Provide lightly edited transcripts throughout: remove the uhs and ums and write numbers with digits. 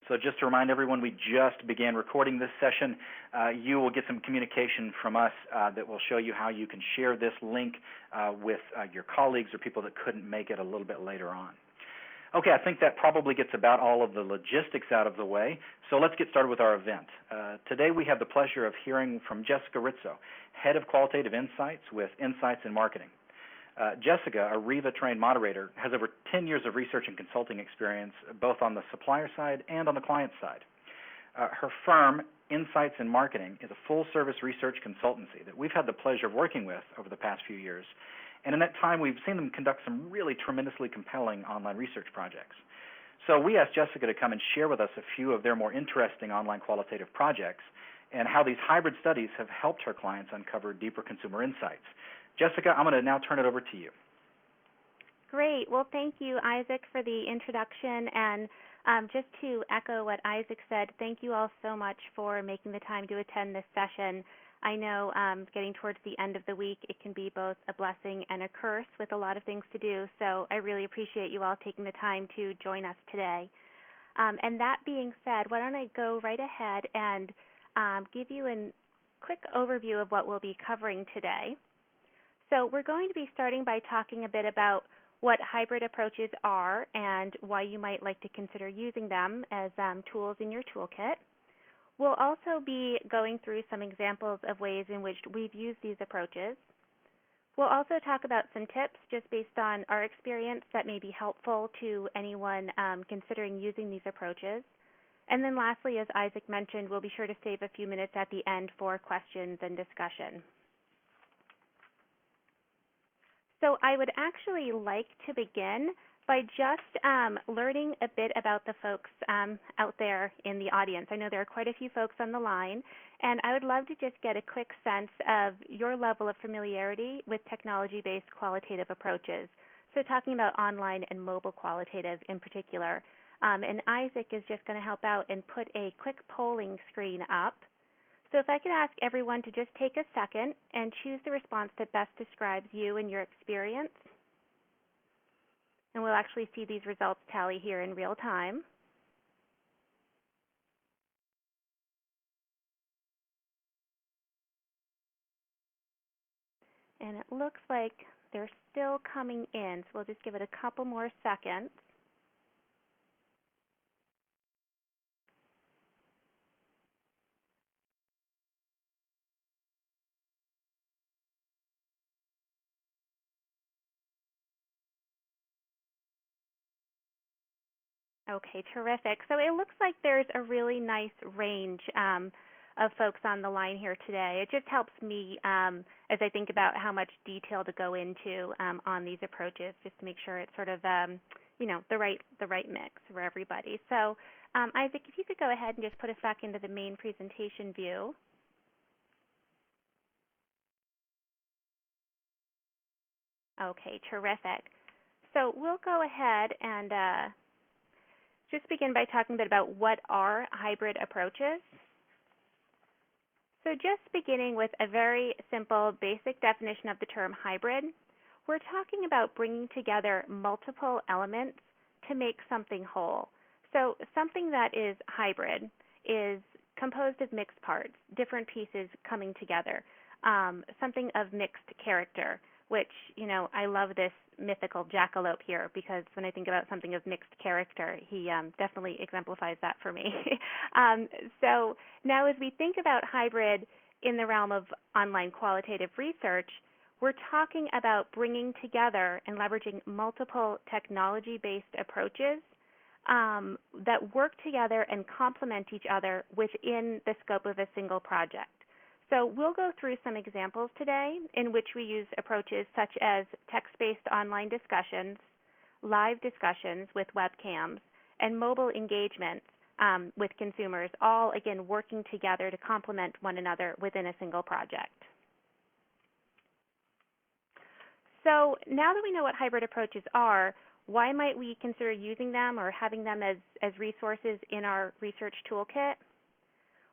So just to remind everyone, we just began recording this session. You will get some communication from us that will show you how you can share this link with your colleagues or people that couldn't make it a little bit later on. Okay, I think that probably gets about all of the logistics out of the way, so let's get started with our event. Today we have the pleasure of hearing from Jessica Rizzo, Head of Qualitative Insights with Insights in Marketing. Jessica, a REVA-trained moderator, has over 10 years of research and consulting experience, both on the supplier side and on the client side. Her firm, Insights in Marketing, is a full-service research consultancy that we've had the pleasure of working with over the past few years. And in that time, we've seen them conduct some really tremendously compelling online research projects. So we asked Jessica to come and share with us a few of their more interesting online qualitative projects and how these hybrid studies have helped her clients uncover deeper consumer insights. Jessica, I'm going to now turn it over to you. Great. Well, thank you, Isaac, for the introduction. And just to echo what Isaac said, thank you all so much for making the time to attend this session. I know getting towards the end of the week, it can be both a blessing and a curse with a lot of things to do. So I really appreciate you all taking the time to join us today. And that being said, why don't I go right ahead and give you a quick overview of what we'll be covering today. So we're going to be starting by talking a bit about what hybrid approaches are and why you might like to consider using them as tools in your toolkit. We'll also be going through some examples of ways in which we've used these approaches. We'll also talk about some tips just based on our experience that may be helpful to anyone considering using these approaches. And then lastly, as Isaac mentioned, we'll be sure to save a few minutes at the end for questions and discussion. So I would actually like to begin by just learning a bit about the folks out there in the audience. I know there are quite a few folks on the line, and I would love to just get a quick sense of your level of familiarity with technology-based qualitative approaches. So talking about online and mobile qualitative in particular. And Isaac is just going to help out and put a quick polling screen up. So if I could ask everyone to just take a second and choose the response that best describes you and your experience. And we'll actually see these results tally here in real time. And it looks like they're still coming in, so we'll just give it a couple more seconds. Okay, terrific. So it looks like there's a really nice range of folks on the line here today. It just helps me as I think about how much detail to go into on these approaches, just to make sure it's sort of you know, the right mix for everybody. So Isaac, if you could go ahead and just put us back into the main presentation view. Okay, terrific. So we'll go ahead and just begin by talking a bit about what are hybrid approaches. So just beginning with a very simple basic definition of the term hybrid, we're talking about bringing together multiple elements to make something whole. So something that is hybrid is composed of mixed parts, different pieces coming together, something of mixed character, which, you know, I love this mythical jackalope here because when I think about something of mixed character, he definitely exemplifies that for me. So now as we think about hybrid in the realm of online qualitative research, we're talking about bringing together and leveraging multiple technology-based approaches that work together and complement each other within the scope of a single project. So we'll go through some examples today in which we use approaches such as text-based online discussions, live discussions with webcams, and mobile engagements with consumers, all, again, working together to complement one another within a single project. So now that we know what hybrid approaches are, why might we consider using them or having them as resources in our research toolkit?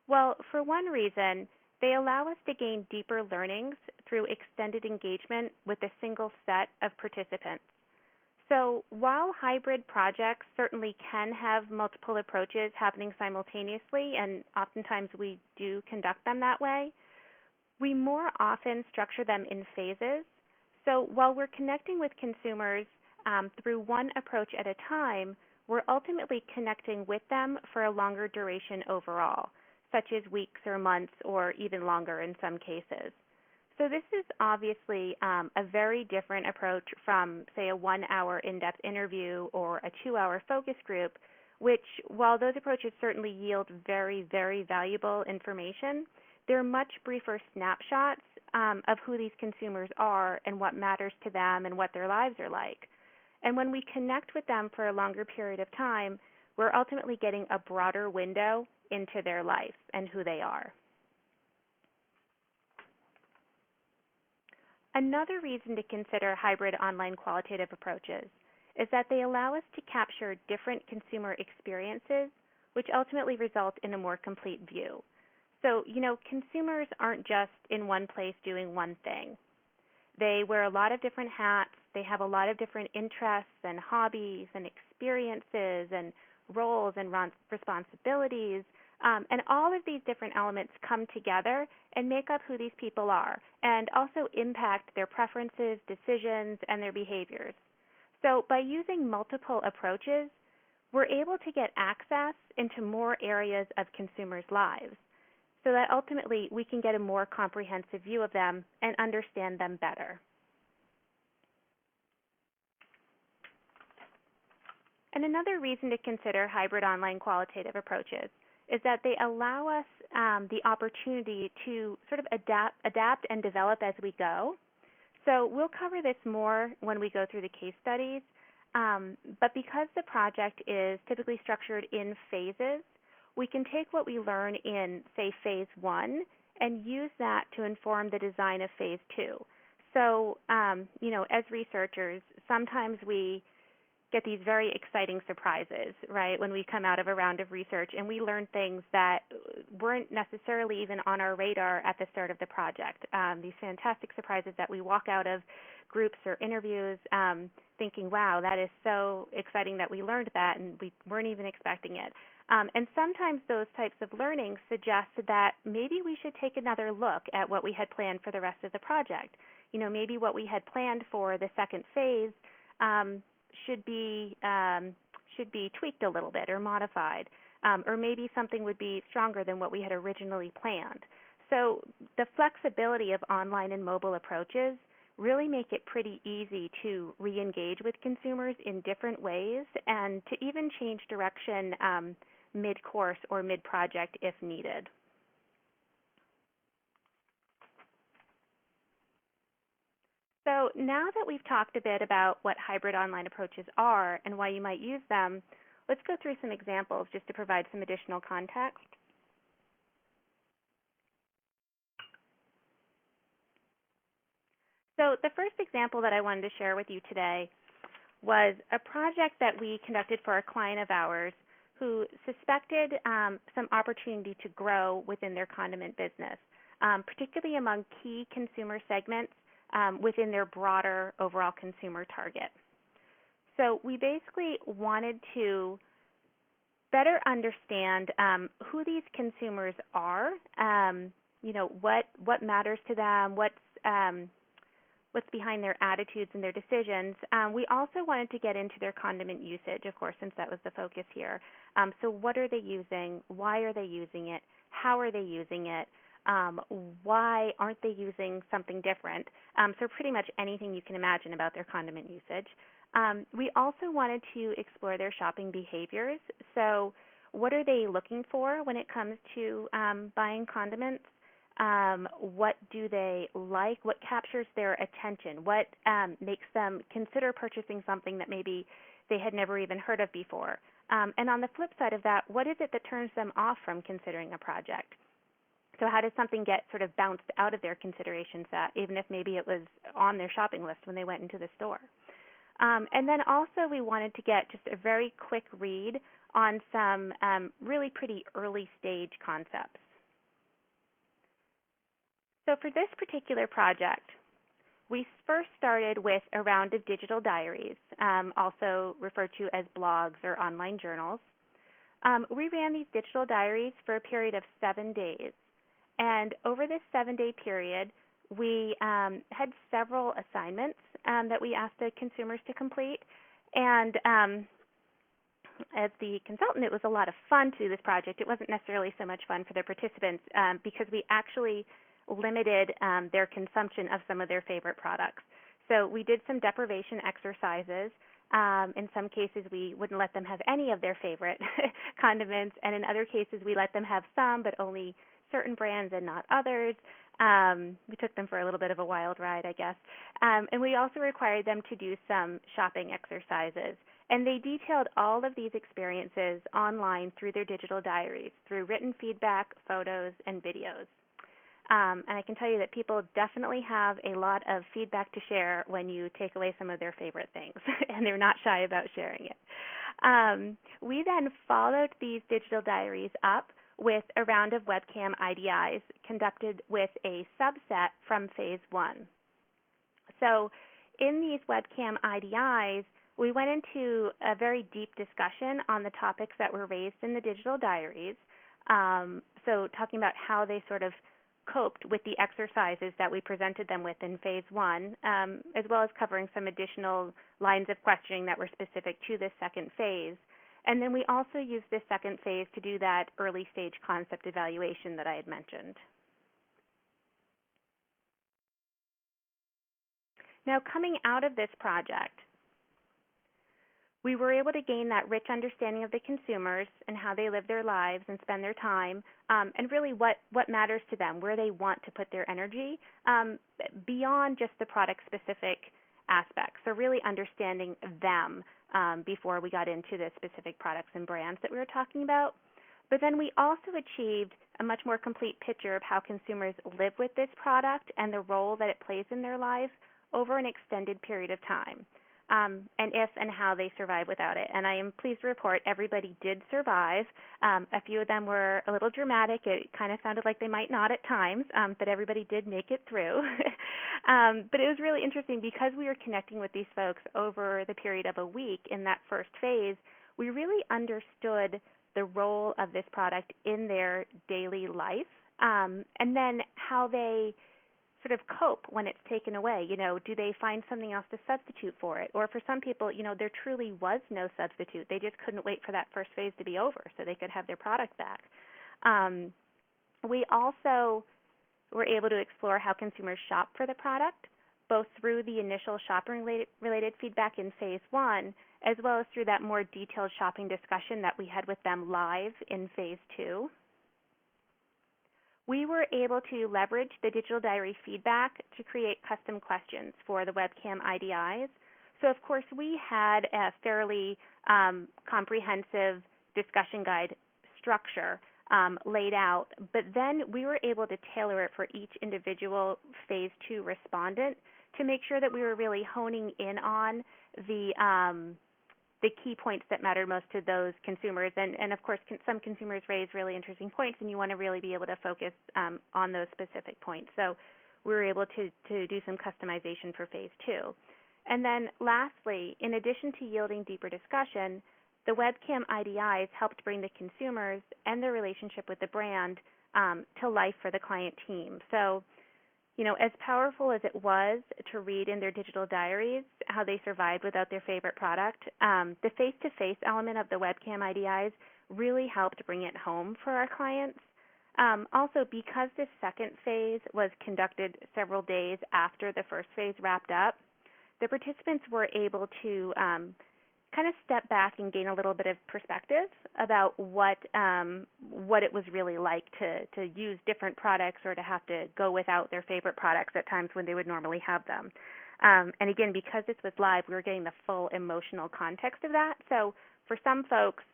Well, for one reason, they allow us to gain deeper learnings through extended engagement with a single set of participants. So while hybrid projects certainly can have multiple approaches happening simultaneously, and oftentimes we do conduct them that way, we more often structure them in phases. So while we're connecting with consumers through one approach at a time, we're ultimately connecting with them for a longer duration overall, such as weeks or months or even longer in some cases. So this is obviously a very different approach from, say, a 1-hour in-depth interview or a 2-hour focus group, which, while those approaches certainly yield very, very valuable information, they're much briefer snapshots of who these consumers are and what matters to them and what their lives are like. And when we connect with them for a longer period of time, we're ultimately getting a broader window into their life and who they are. Another reason to consider hybrid online qualitative approaches is that they allow us to capture different consumer experiences, which ultimately result in a more complete view. So, consumers aren't just in one place doing one thing. They wear a lot of different hats. They have a lot of different interests and hobbies and experiences and roles and responsibilities. And all of these different elements come together and make up who these people are and also impact their preferences, decisions, and their behaviors. So by using multiple approaches, we're able to get access into more areas of consumers' lives so that ultimately we can get a more comprehensive view of them and understand them better. And another reason to consider hybrid online qualitative approaches is that they allow us the opportunity to sort of adapt and develop as we go. So we'll cover this more when we go through the case studies, but because the project is typically structured in phases, we can take what we learn in, say, phase 1 and use that to inform the design of phase 2. So, as researchers, sometimes we get these very exciting surprises, right, when we come out of a round of research and we learn things that weren't necessarily even on our radar at the start of the project. These fantastic surprises that we walk out of groups or interviews thinking, wow, that is so exciting that we learned that and we weren't even expecting it. And sometimes those types of learning suggest that maybe we should take another look at what we had planned for the rest of the project. Maybe what we had planned for the second phase should be tweaked a little bit or modified, or maybe something would be stronger than what we had originally planned. So the flexibility of online and mobile approaches really make it pretty easy to re-engage with consumers in different ways and to even change direction mid-course or mid-project if needed. So now that we've talked a bit about what hybrid online approaches are and why you might use them, let's go through some examples just to provide some additional context. So the first example that I wanted to share with you today was a project that we conducted for a client of ours who suspected some opportunity to grow within their condiment business, particularly among key consumer segments within their broader overall consumer target. So we basically wanted to better understand who these consumers are, what matters to them, what's behind their attitudes and their decisions. We also wanted to get into their condiment usage, of course, since that was the focus here. So what are they using? Why are they using it? How are they using it? Why aren't they using something different? So pretty much anything you can imagine about their condiment usage. We also wanted to explore their shopping behaviors. So what are they looking for when it comes to buying condiments? What do they like? What captures their attention? What makes them consider purchasing something that maybe they had never even heard of before? And on the flip side of that, what is it that turns them off from considering a project? So how does something get sort of bounced out of their consideration set, even if maybe it was on their shopping list when they went into the store? And then also we wanted to get just a very quick read on some really pretty early stage concepts. So for this particular project, we first started with a round of digital diaries, also referred to as blogs or online journals. We ran these digital diaries for a period of 7 days. And over this 7-day period, we had several assignments that we asked the consumers to complete. And as the consultant, it was a lot of fun to do this project. It wasn't necessarily so much fun for the participants because we actually limited their consumption of some of their favorite products. So we did some deprivation exercises. In some cases, we wouldn't let them have any of their favorite condiments, and in other cases, we let them have some, but only certain brands and not others. We took them for a little bit of a wild ride, I guess. And we also required them to do some shopping exercises. And they detailed all of these experiences online through their digital diaries, through written feedback, photos, and videos. And I can tell you that people definitely have a lot of feedback to share when you take away some of their favorite things, and they're not shy about sharing it. We then followed these digital diaries up with a round of webcam IDIs conducted with a subset from Phase 1. So in these webcam IDIs, we went into a very deep discussion on the topics that were raised in the digital diaries, so talking about how they sort of coped with the exercises that we presented them with in Phase 1, as well as covering some additional lines of questioning that were specific to this second phase. And then we also used this second phase to do that early stage concept evaluation that I had mentioned. Now, coming out of this project, we were able to gain that rich understanding of the consumers and how they live their lives and spend their time, and really what matters to them, where they want to put their energy, beyond just the product-specific aspects. So really understanding them before we got into the specific products and brands that we were talking about. But then we also achieved a much more complete picture of how consumers live with this product and the role that it plays in their lives over an extended period of time. And if and how they survive without it. And I am pleased to report everybody did survive. A few of them were a little dramatic. It kind of sounded like they might not at times, but everybody did make it through. But it was really interesting because we were connecting with these folks over the period of a week in that first phase. We really understood the role of this product in their daily life, and then how they sort of cope when it's taken away. You know, do they find something else to substitute for it? Or for some people, you know, there truly was no substitute. They just couldn't wait for that first phase to be over so they could have their product back. We also were able to explore how consumers shop for the product, both through the initial shopping-related feedback in Phase 1, as well as through that more detailed shopping discussion that we had with them live in Phase 2. We were able to leverage the digital diary feedback to create custom questions for the webcam IDIs. So of course we had a fairly comprehensive discussion guide structure laid out, but then we were able to tailor it for each individual Phase 2 respondent to make sure that we were really honing in on the key points that matter most to those consumers. And of course, some consumers raise really interesting points, and you want to really be able to focus on those specific points. So we were able to do some customization for Phase 2. And then lastly, in addition to yielding deeper discussion, the webcam IDIs helped bring the consumers and their relationship with the brand to life for the client team. So, you know, as powerful as it was to read in their digital diaries how they survived without their favorite product, the face-to-face element of the webcam IDIs really helped bring it home for our clients. Also, because this second phase was conducted several days after the first phase wrapped up, the participants were able to kind of step back and gain a little bit of perspective about what it was really like to use different products or to have to go without their favorite products at times when they would normally have them. And again, because this was live, we were getting the full emotional context of that. So for some folks,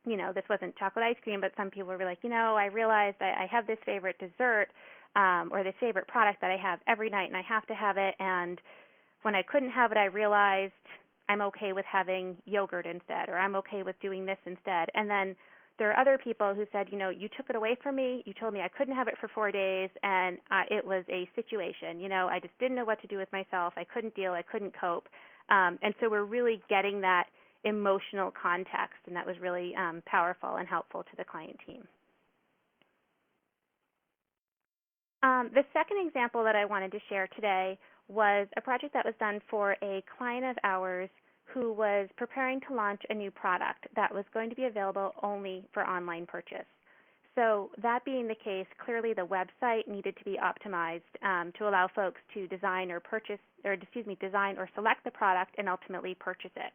you know, this wasn't chocolate ice cream, but some people were like, you know, I realized I have this favorite dessert or this favorite product that I have every night and I have to have it. And when I couldn't have it, I realized I'm okay with having yogurt instead, or I'm okay with doing this instead. And then There are other people who said, you took it away from me. You told me I couldn't have it for 4 days, and it was a situation. I just didn't know what to do with myself. I couldn't deal. I couldn't cope. And so we're really getting that emotional context, and that was really powerful and helpful to the client team. The second example that I wanted to share today was a project that was done for a client of ours who was preparing to launch a new product that was going to be available only for online purchase. So that being the case, clearly the website needed to be optimized to allow folks to design or select the product and ultimately purchase it.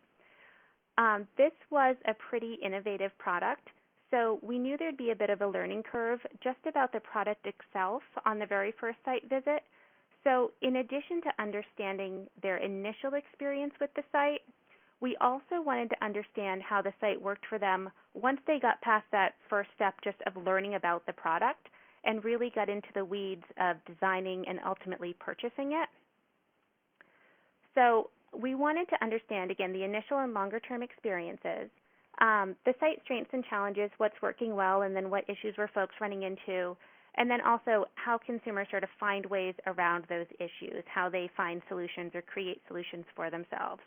This was a pretty innovative product, so we knew there'd be a bit of a learning curve just about the product itself on the very first site visit. So in addition to understanding their initial experience with the site, we also wanted to understand how the site worked for them once they got past that first step just of learning about the product and really got into the weeds of designing and ultimately purchasing it. So we wanted to understand, again, the initial and longer-term experiences, the site strengths and challenges, what's working well, and then what issues were folks running into, and then also how consumers sort of find ways around those issues, how they find solutions or create solutions for themselves.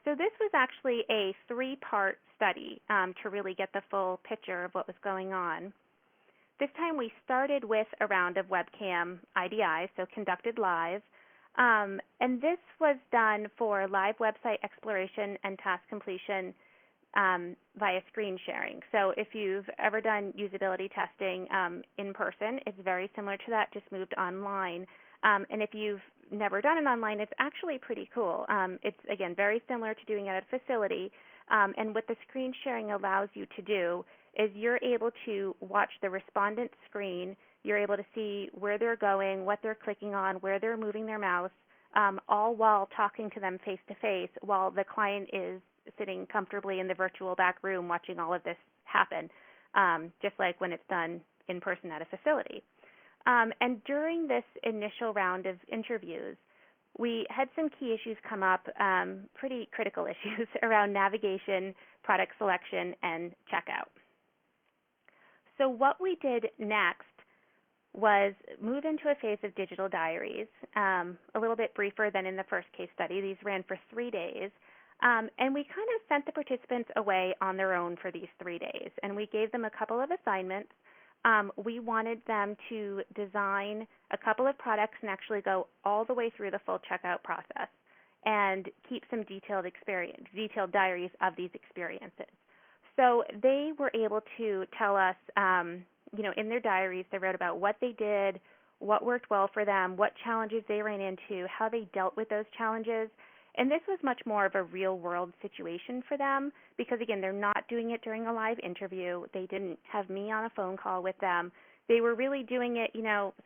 So this was actually a 3-part study to really get the full picture of what was going on. This time we started with a round of webcam IDI, so conducted live, and this was done for live website exploration and task completion via screen sharing. So if you've ever done usability testing in person, it's very similar to that, just moved online. And if you've never done it online, it's actually pretty cool. It's, again, very similar to doing it at a facility. And what the screen sharing allows you to do is you're able to watch the respondent screen. You're able to see where they're going, what they're clicking on, where they're moving their mouse, all while talking to them face-to-face while the client is sitting comfortably in the virtual back room watching all of this happen, just like when it's done in person at a facility. And during this initial round of interviews, we had some key issues come up, pretty critical issues around navigation, product selection, and checkout. So what we did next was move into a phase of digital diaries, a little bit briefer than in the first case study. These ran for 3 days. And we kind of sent the participants away on their own for these 3 days. And we gave them a couple of assignments. We wanted them to design a couple of products and actually go all the way through the full checkout process and keep some detailed diaries of these experiences. So they were able to tell us, in their diaries, they wrote about what they did, what worked well for them, what challenges they ran into, how they dealt with those challenges. And this was much more of a real-world situation for them because, again, they're not doing it during a live interview. They didn't have me on a phone call with them. They were really doing it,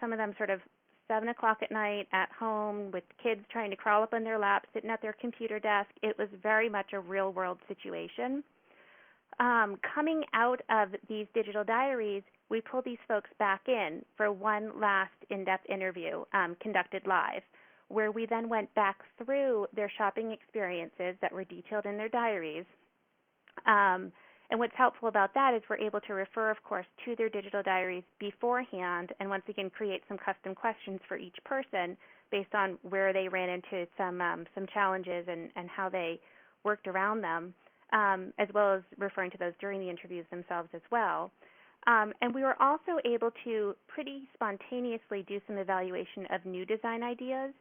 some of them sort of 7 o'clock at night at home with kids trying to crawl up on their laps, sitting at their computer desk. It was very much a real-world situation. Coming out of these digital diaries, we pulled these folks back in for one last in-depth interview conducted live, where we then went back through their shopping experiences that were detailed in their diaries. And what's helpful about that is we're able to refer, of course, to their digital diaries beforehand and once again create some custom questions for each person based on where they ran into some challenges and how they worked around them, as well as referring to those during the interviews themselves as well. And we were also able to pretty spontaneously do some evaluation of new design ideas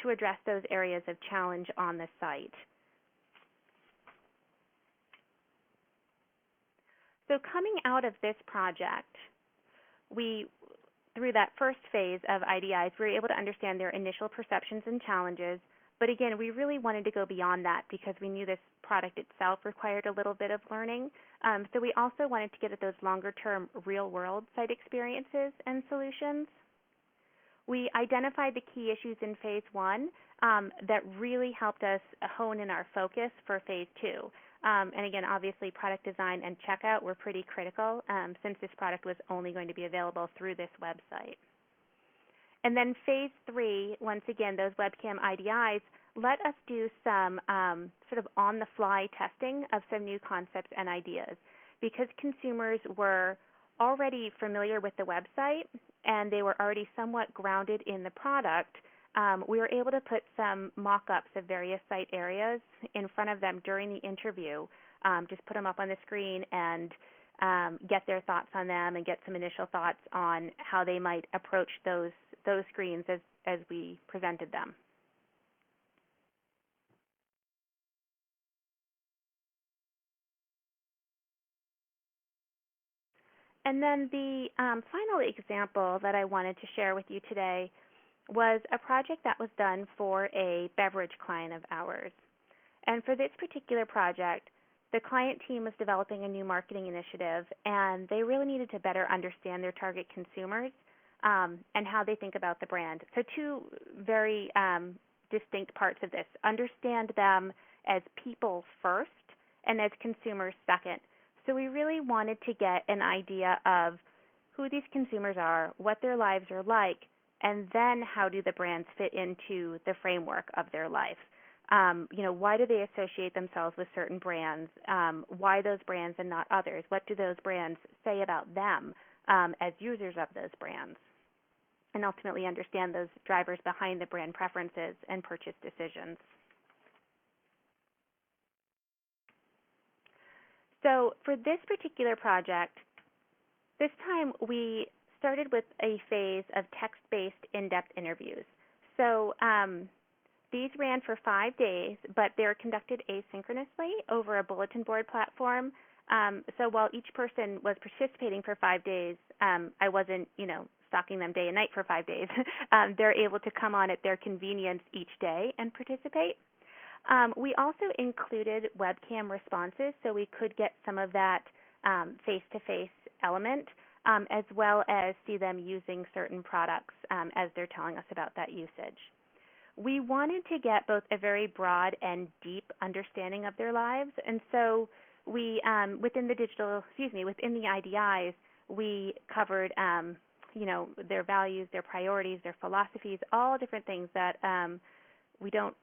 to address those areas of challenge on the site. So coming out of this project, through that first phase of IDIs, we were able to understand their initial perceptions and challenges. But again, we really wanted to go beyond that because we knew this product itself required a little bit of learning. So we also wanted to get at those longer-term real-world site experiences and solutions. We identified the key issues in phase 1 that really helped us hone in our focus for phase 2. And again, obviously, product design and checkout were pretty critical since this product was only going to be available through this website. And then phase 3, once again, those webcam IDIs let us do some sort of on-the-fly testing of some new concepts and ideas. Because consumers were already familiar with the website and they were already somewhat grounded in the product, we were able to put some mock-ups of various site areas in front of them during the interview. Just put them up on the screen and get their thoughts on them and get some initial thoughts on how they might approach those screens as we presented them. And then the final example that I wanted to share with you today was a project that was done for a beverage client of ours. And for this particular project, the client team was developing a new marketing initiative, and they really needed to better understand their target consumers and how they think about the brand. So two very distinct parts of this. Understand them as people first and as consumers second. So we really wanted to get an idea of who these consumers are, what their lives are like, and then how do the brands fit into the framework of their life. Why do they associate themselves with certain brands? Why those brands and not others? What do those brands say about them as users of those brands? And ultimately understand those drivers behind the brand preferences and purchase decisions. So for this particular project, this time we started with a phase of text-based in-depth interviews. So these ran for 5 days, but they're conducted asynchronously over a bulletin board platform. So while each person was participating for 5 days, I wasn't, stalking them day and night for 5 days. They're able to come on at their convenience each day and participate. We also included webcam responses so we could get some of that face-to-face element, as well as see them using certain products as they're telling us about that usage. We wanted to get both a very broad and deep understanding of their lives, and so we, within the IDIs, we covered, their values, their priorities, their philosophies, all different things that we don't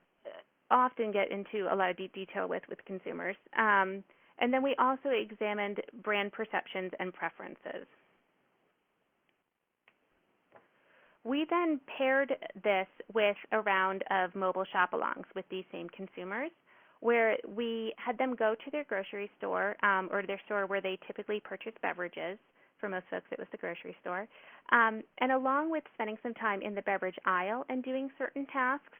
often get into a lot of deep detail with consumers. And then we also examined brand perceptions and preferences. We then paired this with a round of mobile shop-alongs with these same consumers, where we had them go to their grocery store or their store where they typically purchase beverages. For most folks, it was the grocery store. And along with spending some time in the beverage aisle and doing certain tasks,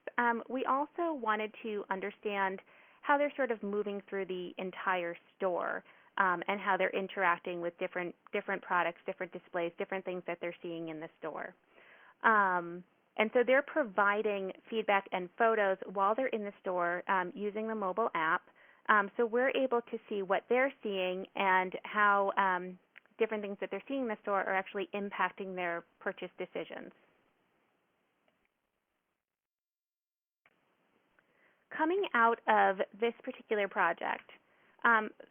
we also wanted to understand how they're sort of moving through the entire store and how they're interacting with different products, different displays, different things that they're seeing in the store. And so they're providing feedback and photos while they're in the store using the mobile app. So we're able to see what they're seeing and how different things that they're seeing in the store are actually impacting their purchase decisions. Coming out of this particular project,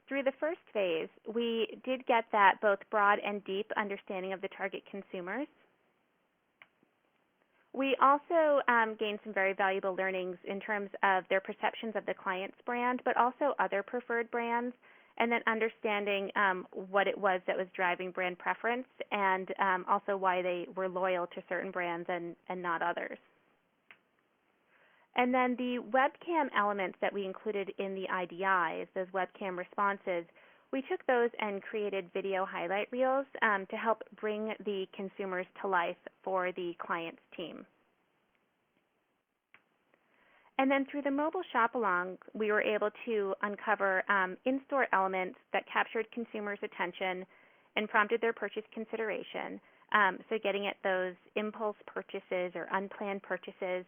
through the first phase, we did get that both broad and deep understanding of the target consumers. We also gained some very valuable learnings in terms of their perceptions of the client's brand, but also other preferred brands, and then understanding what it was that was driving brand preference and also why they were loyal to certain brands and not others. And then the webcam elements that we included in the IDIs, those webcam responses, we took those and created video highlight reels to help bring the consumers to life for the client's team. And then through the mobile shop-along, we were able to uncover in-store elements that captured consumers' attention and prompted their purchase consideration. So getting at those impulse purchases or unplanned purchases,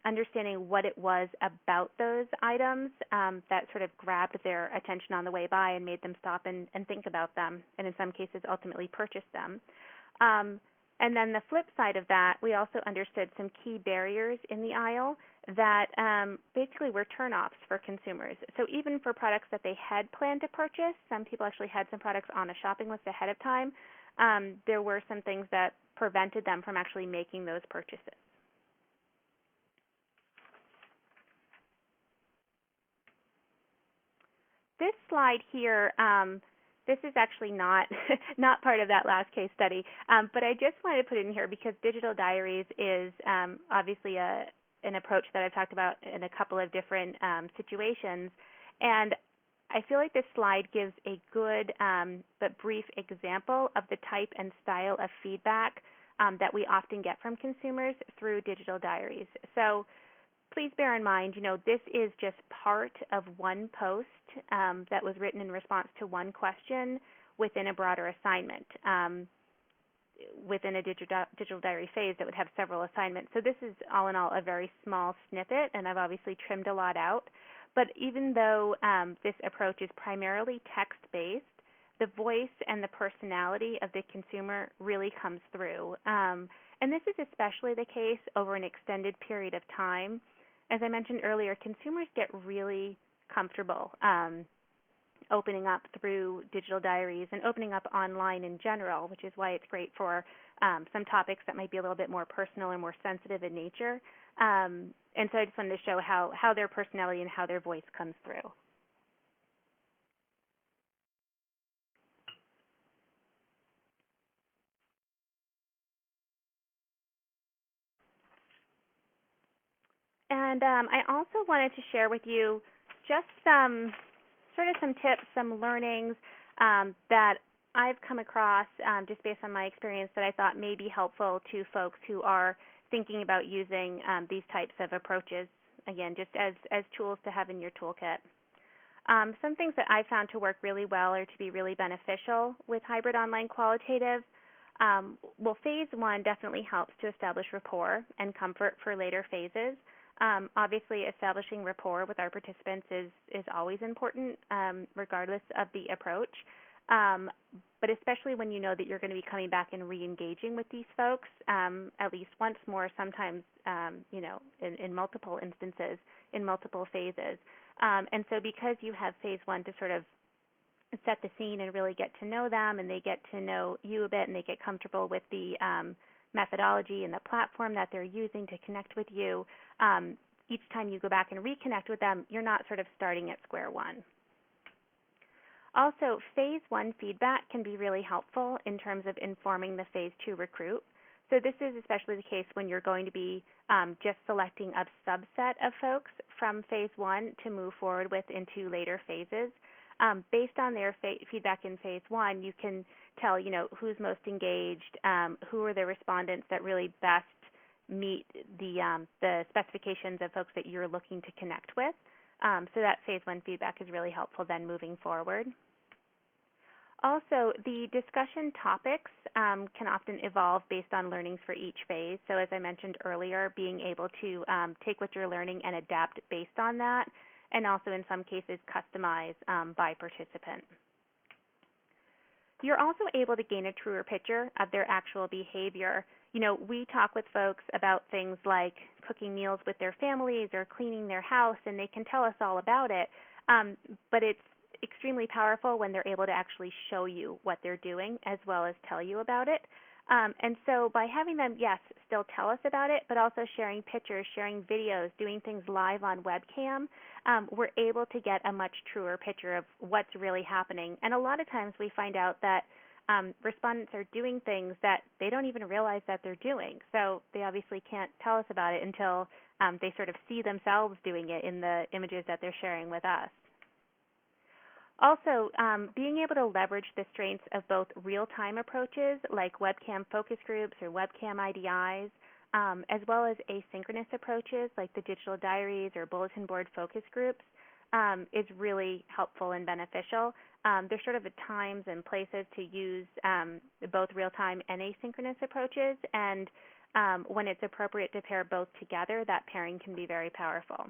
understanding what it was about those items that sort of grabbed their attention on the way by and made them stop and think about them, and in some cases ultimately purchase them. And then the flip side of that, we also understood some key barriers in the aisle that basically were turnoffs for consumers. So even for products that they had planned to purchase, some people actually had some products on a shopping list ahead of time, there were some things that prevented them from actually making those purchases. This slide here, this is actually not not part of that last case study, but I just wanted to put it in here because digital diaries is obviously an approach that I've talked about in a couple of different situations, and I feel like this slide gives a good but brief example of the type and style of feedback that we often get from consumers through digital diaries. So please bear in mind, this is just part of one post that was written in response to one question within a broader assignment. Within a digital diary phase that would have several assignments. So this is all in all a very small snippet, and I've obviously trimmed a lot out. But even though this approach is primarily text-based, the voice and the personality of the consumer really comes through. And this is especially the case over an extended period of time. As I mentioned earlier, consumers get really comfortable opening up through digital diaries and opening up online in general, which is why it's great for some topics that might be a little bit more personal and more sensitive in nature. And so I just wanted to show how their personality and how their voice comes through. And I also wanted to share with you just some tips, some learnings that I've come across just based on my experience that I thought may be helpful to folks who are thinking about using these types of approaches, again, just as tools to have in your toolkit. Some things that I found to work really well or to be really beneficial with hybrid online qualitative. Well, phase one definitely helps to establish rapport and comfort for later phases. Obviously, establishing rapport with our participants is always important, regardless of the approach. But especially when you know that you're going to be coming back and re-engaging with these folks at least once more, sometimes in multiple instances, in multiple phases. And so because you have phase one to sort of set the scene and really get to know them, and they get to know you a bit, and they get comfortable with the methodology and the platform that they're using to connect with you, each time you go back and reconnect with them, you're not sort of starting at square one. Also, phase one feedback can be really helpful in terms of informing the phase two recruit. So this is especially the case when you're going to be just selecting a subset of folks from phase one to move forward with into later phases. Based on their feedback in phase one, you can tell, who's most engaged, who are the respondents that really best meet the specifications of folks that you're looking to connect with. So that phase one feedback is really helpful then moving forward. Also, the discussion topics can often evolve based on learnings for each phase. So as I mentioned earlier, being able to take what you're learning and adapt based on that, and also in some cases customize by participant. You're also able to gain a truer picture of their actual behavior. We talk with folks about things like cooking meals with their families or cleaning their house, and they can tell us all about it, but it's extremely powerful when they're able to actually show you what they're doing as well as tell you about it. And so by having them, yes, still tell us about it, but also sharing pictures, sharing videos, doing things live on webcam, we're able to get a much truer picture of what's really happening. And a lot of times we find out that respondents are doing things that they don't even realize that they're doing. So they obviously can't tell us about it until they sort of see themselves doing it in the images that they're sharing with us. Also, being able to leverage the strengths of both real-time approaches like webcam focus groups or webcam IDIs, as well as asynchronous approaches like the digital diaries or bulletin board focus groups is really helpful and beneficial. There's sort of times and places to use both real-time and asynchronous approaches, and when it's appropriate to pair both together, that pairing can be very powerful.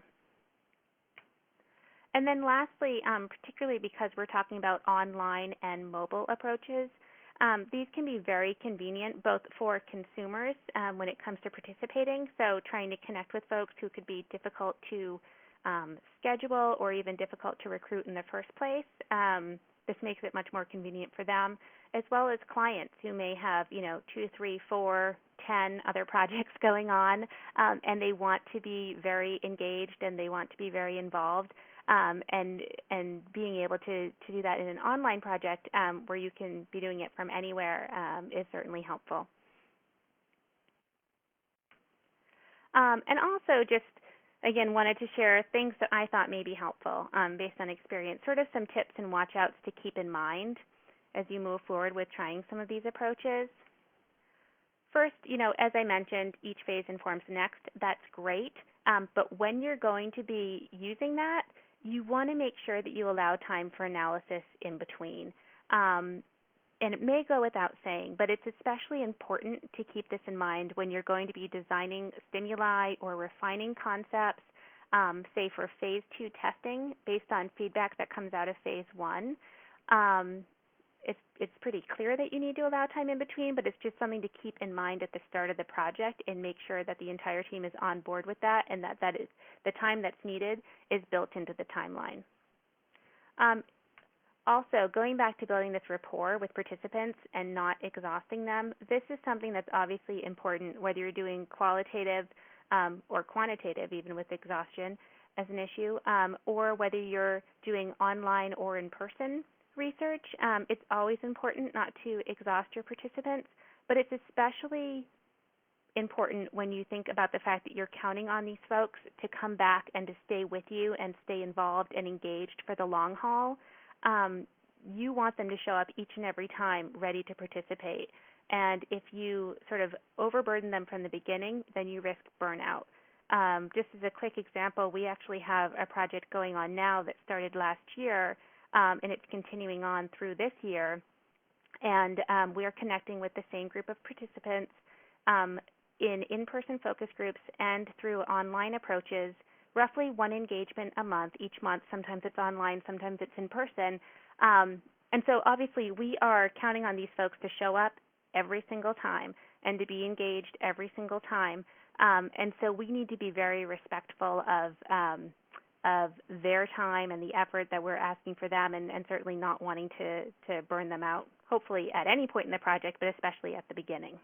And then lastly, particularly because we're talking about online and mobile approaches, these can be very convenient both for consumers when it comes to participating, so trying to connect with folks who could be difficult to schedule or even difficult to recruit in the first place. This makes it much more convenient for them, as well as clients who may have 2, 3, 4, 10 other projects going on, and they want to be very engaged and they want to be very involved. and being able to do that in an online project where you can be doing it from anywhere is certainly helpful. And also just, again, wanted to share things that I thought may be helpful based on experience, sort of some tips and watch-outs to keep in mind as you move forward with trying some of these approaches. First, as I mentioned, each phase informs the next. That's great. But when you're going to be using that, you want to make sure that you allow time for analysis in between. And it may go without saying, but it's especially important to keep this in mind when you're going to be designing stimuli or refining concepts, say for phase 2 testing based on feedback that comes out of phase 1. It's pretty clear that you need to allow time in between, but it's just something to keep in mind at the start of the project and make sure that the entire team is on board with that and that is the time that's needed is built into the timeline. Also, going back to building this rapport with participants and not exhausting them, this is something that's obviously important whether you're doing qualitative or quantitative, even with exhaustion as an issue, or whether you're doing online or in-person research. It's always important not to exhaust your participants, but it's especially important when you think about the fact that you're counting on these folks to come back and to stay with you and stay involved and engaged for the long haul. You want them to show up each and every time ready to participate. And if you sort of overburden them from the beginning, then you risk burnout. Just as a quick example, we actually have a project going on now that started last year, and it's continuing on through this year. And we are connecting with the same group of participants in-person focus groups and through online approaches, roughly one engagement a month, each month. Sometimes it's online, sometimes it's in person. And so obviously we are counting on these folks to show up every single time and to be engaged every single time. And so we need to be very respectful of their time and the effort that we're asking for them, and certainly not wanting to burn them out, hopefully at any point in the project, but especially at the beginning.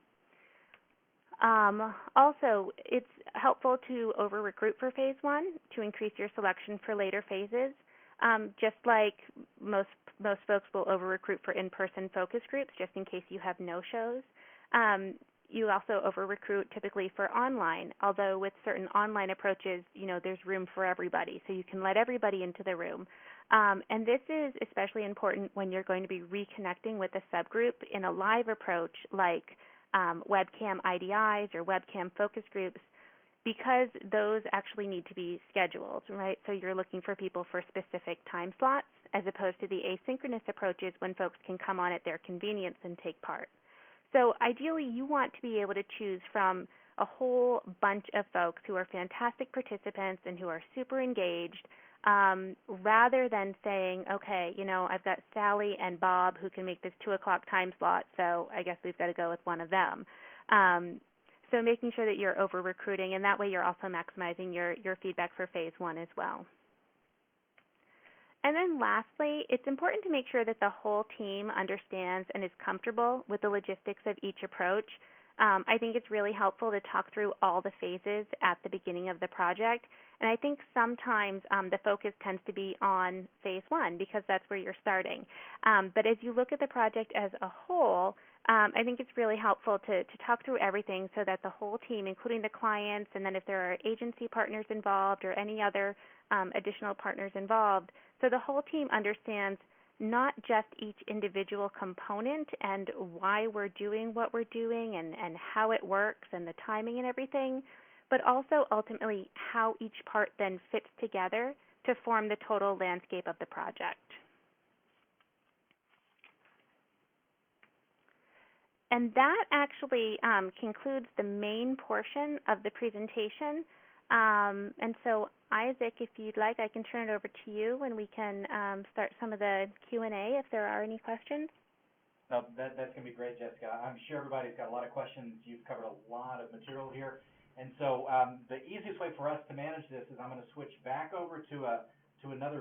Also, it's helpful to over-recruit for phase 1 to increase your selection for later phases. Just like most folks will over-recruit for in-person focus groups, just in case you have no-shows. You also over-recruit typically for online, although with certain online approaches, there's room for everybody, so you can let everybody into the room. And this is especially important when you're going to be reconnecting with a subgroup in a live approach like webcam IDIs or webcam focus groups, because those actually need to be scheduled, right? So you're looking for people for specific time slots as opposed to the asynchronous approaches when folks can come on at their convenience and take part. So ideally, you want to be able to choose from a whole bunch of folks who are fantastic participants and who are super engaged, rather than saying, okay, I've got Sally and Bob who can make this 2 o'clock time slot, so I guess we've got to go with one of them. So making sure that you're over-recruiting, and that way you're also maximizing your feedback for phase 1 as well. And then lastly, it's important to make sure that the whole team understands and is comfortable with the logistics of each approach. I think it's really helpful to talk through all the phases at the beginning of the project. And I think sometimes the focus tends to be on phase 1 because that's where you're starting. But as you look at the project as a whole, I think it's really helpful to talk through everything so that the whole team, including the clients, and then if there are agency partners involved or any other additional partners involved, so the whole team understands not just each individual component and why we're doing what we're doing and how it works and the timing and everything, but also ultimately how each part then fits together to form the total landscape of the project. And that actually concludes the main portion of the presentation. And so, Isaac, if you'd like, I can turn it over to you and we can start some of the Q&A if there are any questions. No, that's going to be great, Jessica. I'm sure everybody's got a lot of questions. You've covered a lot of material here. And so the easiest way for us to manage this is I'm going to switch back over to another